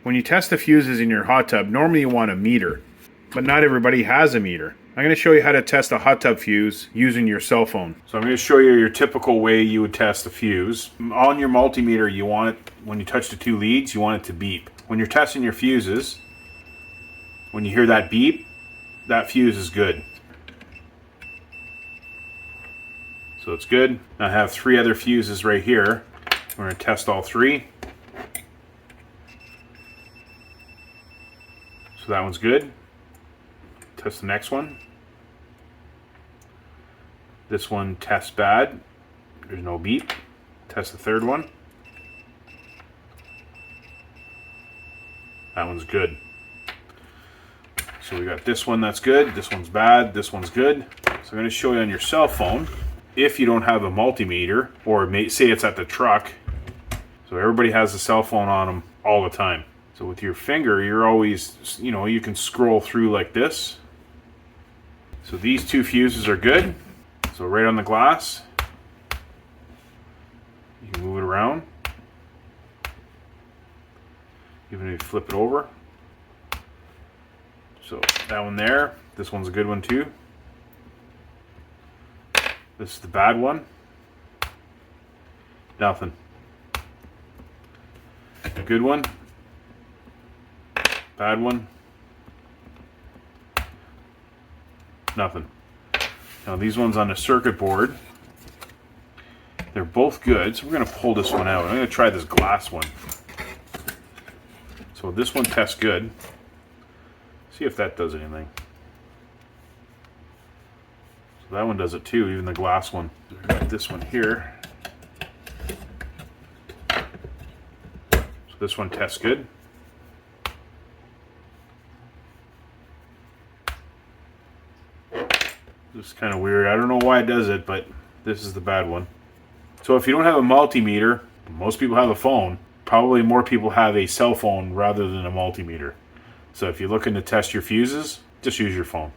When you test the fuses in your hot tub, normally you want a meter, but not everybody has a meter. I'm going to show you how to test a hot tub fuse using your cell phone. So I'm going to show you your typical way you would test a fuse. On your multimeter, you want it, when you touch the two leads, you want it to beep. When you're testing your fuses, when you hear that beep, that fuse is good. So it's good. Now I have 3 other fuses right here. We're going to test all 3. So that one's good. Test the next one. This one tests bad. There's no beep. Test the third one. That one's good. So we got this one that's good, this one's bad, this one's good. So I'm going to show you on your cell phone, if you don't have a multimeter, or say it's at the truck. So everybody has a cell phone on them all the time. So with your finger, you're always, you can scroll through like this. So these 2 fuses are good. So right on the glass, you can move it around. Even if you flip it over. So that one there, this one's a good one too. This is the bad one. Nothing. A good one. Bad one. Nothing. Now these ones on the circuit board, they're both good, so we're going to pull this one out. I'm going to try this glass one. So this one tests good. See if that does anything. So that one does it too, even the glass one. Got this one here. So this one tests good. This is kind of weird. I don't know why it does it, but this is the bad one. So if you don't have a multimeter, most people have a phone. Probably more people have a cell phone rather than a multimeter. So if you're looking to test your fuses, just use your phone.